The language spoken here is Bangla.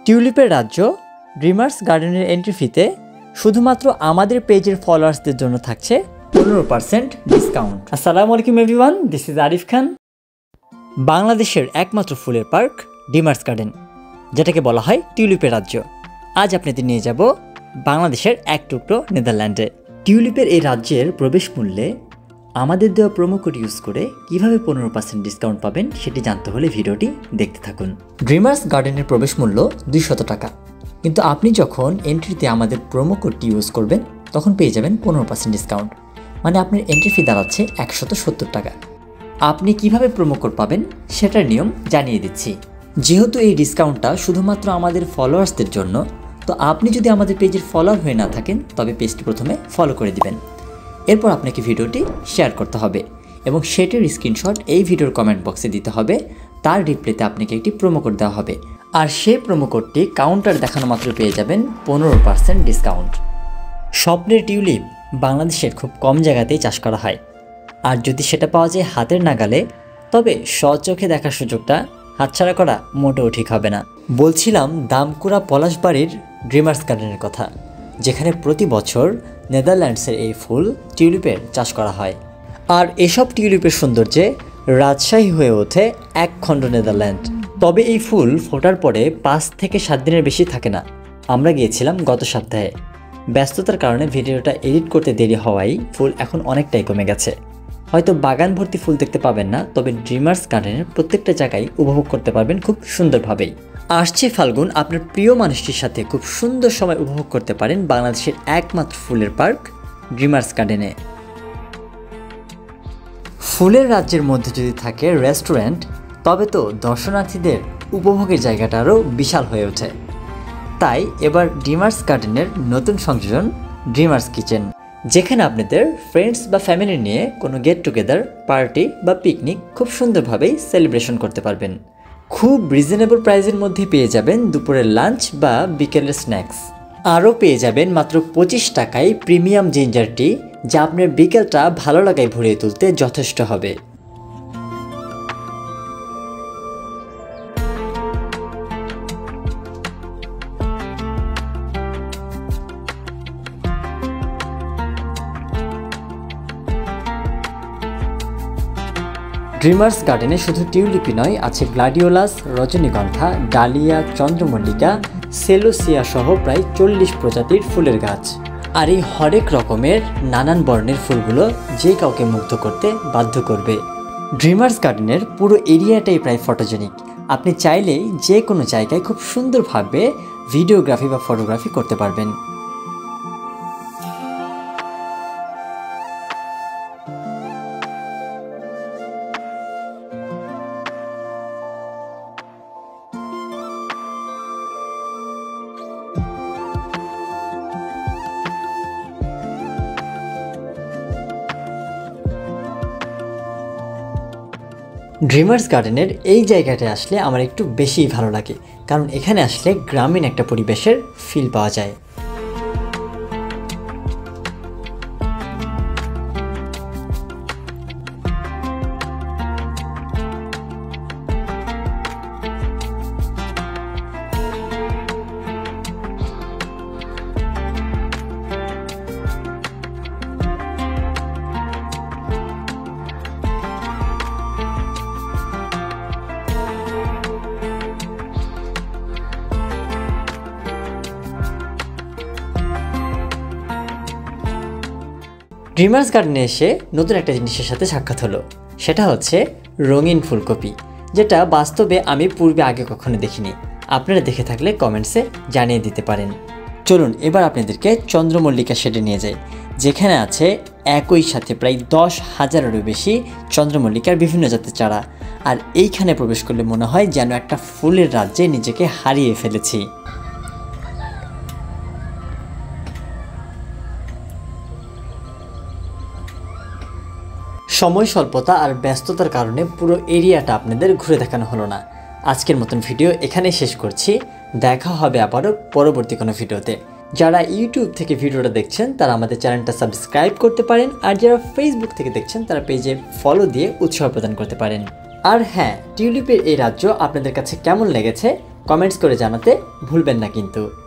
টিউলিপের রাজ্য ড্রিমার্স গার্ডেনের এন্ট্রি ফিতে শুধুমাত্র আমাদের পেজের ফলোয়ার্সদের জন্য থাকছে 15% ডিসকাউন্ট। আসসালামু আলাইকুম এভরিওয়ান, দিস ইজ আরিফ খান। বাংলাদেশের একমাত্র ফুলের পার্ক ড্রিমার্স গার্ডেন, যেটাকে বলা হয় টিউলিপের রাজ্য। আজ আপনাদের নিয়ে যাব বাংলাদেশের এক টুকরো নেদারল্যান্ডে। টিউলিপের এই রাজ্যের প্রবেশ মূল্যে আমাদের দেওয়া প্রোমো কোড ইউজ করে কিভাবে 15% ডিসকাউন্ট পাবেন সেটি জানতে হলে ভিডিওটি দেখতে থাকুন। ড্রিমার্স গার্ডেনের প্রবেশ মূল্য 200 টাকা, কিন্তু আপনি যখন এন্ট্রিতে আমাদের প্রোমো কোডটি ইউজ করবেন তখন পেয়ে যাবেন 15% ডিসকাউন্ট, মানে আপনার এন্ট্রি ফি দাঁড়াচ্ছে 170 টাকা। আপনি কিভাবে প্রোমো কোড পাবেন সেটার নিয়ম জানিয়ে দিচ্ছি। যেহেতু এই ডিসকাউন্টটা শুধুমাত্র আমাদের ফলোয়ার্সদের জন্য, তো আপনি যদি আমাদের পেজের ফলোয়ার হয়ে না থাকেন তবে পেজটি প্রথমে ফলো করে দিবেন। এরপর আপনাকে ভিডিওটি শেয়ার করতে হবে এবং সেটির স্ক্রিনশট এই ভিডিওর কমেন্ট বক্সে দিতে হবে। তার রিপ্লাইতে আপনাকে একটি প্রোমো কোড দেওয়া হবে, আর সেই প্রোমো কোডটি কাউন্টার দেখানো মাত্র পেয়ে যাবেন 15% ডিসকাউন্ট। স্বপ্নের টিউলিপ বাংলাদেশের খুব কম জায়গাতেই চাষ করা হয়, আর যদি সেটা পাওয়া যায় হাতের নাগালে তবে স্বচোখে দেখার সুযোগটা হাতছাড়া করা মোটেও ঠিক হবে না। বলছিলাম দামকুড়া পলাশবাড়ির ড্রিমার্স গার্ডেনের কথা, যেখানে প্রতি বছর নেদারল্যান্ডসের এই ফুল টিউলিপের চাষ করা হয়। আর এসব টিউলিপের সৌন্দর্যে রাজশাহী হয়ে ওঠে এক খণ্ড নেদারল্যান্ড। তবে এই ফুল ফোটার পরে 5 থেকে 7 দিনের বেশি থাকে না। আমরা গিয়েছিলাম গত সপ্তাহে, ব্যস্ততার কারণে ভিডিওটা এডিট করতে দেরি হওয়ায় ফুল এখন অনেকটাই কমে গেছে। হয়তো বাগান ভর্তি ফুল দেখতে পাবেন না, তবে ড্রিমার্স গার্ডেনের প্রত্যেকটা জায়গায় উপভোগ করতে পারবেন খুব সুন্দরভাবেই। আসছে ফাল্গুন, আপনার প্রিয় মানুষটির সাথে খুব সুন্দর সময় উপভোগ করতে পারেন বাংলাদেশের একমাত্র ফুলের পার্ক ড্রিমার্স গার্ডেনে। ফুলের রাজ্যের মধ্যে যদি থাকে রেস্টুরেন্ট, তবে তো দর্শনার্থীদের উপভোগের জায়গাটা আরও বিশাল হয়ে ওঠে। তাই এবার ড্রিমার্স গার্ডেনের নতুন সংযোজন ড্রিমার্স কিচেন, যেখানে আপনাদের ফ্রেন্ডস বা ফ্যামিলি নিয়ে কোনো গেট টুগেদার, পার্টি বা পিকনিক খুব সুন্দরভাবেই সেলিব্রেশন করতে পারবেন। খুব রিজনেবল প্রাইসের মধ্যে পেয়ে যাবেন দুপুরের লাঞ্চ বা বিকেলের স্ন্যাক্স। আরও পেয়ে যাবেন মাত্র 25 টাকায় প্রিমিয়াম জিঞ্জার টি, যা আপনার বিকেলটা ভালো লাগায় ভরিয়ে তুলতে যথেষ্ট হবে। ড্রিমার্স গার্ডেনে শুধু টিউলিপই নয়, আছে গ্লাডিওলাস, রজনীগন্ধা, ডালিয়া, চন্দ্রমল্লিকা, সেলোসিয়া সহ প্রায় 40 প্রজাতির ফুলের গাছ। আর এই হরেক রকমের নানান বর্ণের ফুলগুলো যে কাউকে মুগ্ধ করতে বাধ্য করবে। ড্রিমার্স গার্ডেনের পুরো এরিয়াটাই প্রায় ফটোজেনিক। আপনি চাইলেই যে কোনো জায়গায় খুব সুন্দরভাবে ভিডিওগ্রাফি বা ফটোগ্রাফি করতে পারবেন। ড্রিমার্স গার্ডেনের এই জায়গাটায় আসলে আমার একটু বেশিই ভালো লাগে, কারণ এখানে আসলে গ্রামীণ একটা পরিবেশের ফিল পাওয়া যায়। ড্রিমার্স গার্ডেনে এসে নতুন একটা জিনিসের সাথে সাক্ষাৎ হলো, সেটা হচ্ছে রঙিন ফুলকপি, যেটা বাস্তবে আমি পূর্বে আগে কখনো দেখিনি। আপনারা দেখে থাকলে কমেন্টসে জানিয়ে দিতে পারেন। চলুন এবার আপনাদেরকে চন্দ্রমল্লিকা শেডে নিয়ে যাই, যেখানে আছে একই সাথে প্রায় 10,000-এরও বেশি চন্দ্রমল্লিকার বিভিন্ন জাতের চারা। আর এইখানে প্রবেশ করলে মনে হয় যেন একটা ফুলের রাজ্যে নিজেকে হারিয়ে ফেলেছি। সময় স্বল্পতা আর ব্যস্ততার কারণে পুরো এরিয়াটা আপনাদের ঘুরে দেখানো হলো না। আজকের মতন ভিডিও এখানেই শেষ করছি। দেখা হবে আবারও পরবর্তী কোনো ভিডিওতে। যারা ইউটিউব থেকে ভিডিওটা দেখছেন তারা আমাদের চ্যানেলটা সাবস্ক্রাইব করতে পারেন, আর যারা ফেসবুক থেকে দেখছেন তারা পেজে ফলো দিয়ে উৎসাহ প্রদান করতে পারেন। আর হ্যাঁ, টিউলিপের এই রাজ্য আপনাদের কাছে কেমন লেগেছে কমেন্টস করে জানাতে ভুলবেন না কিন্তু।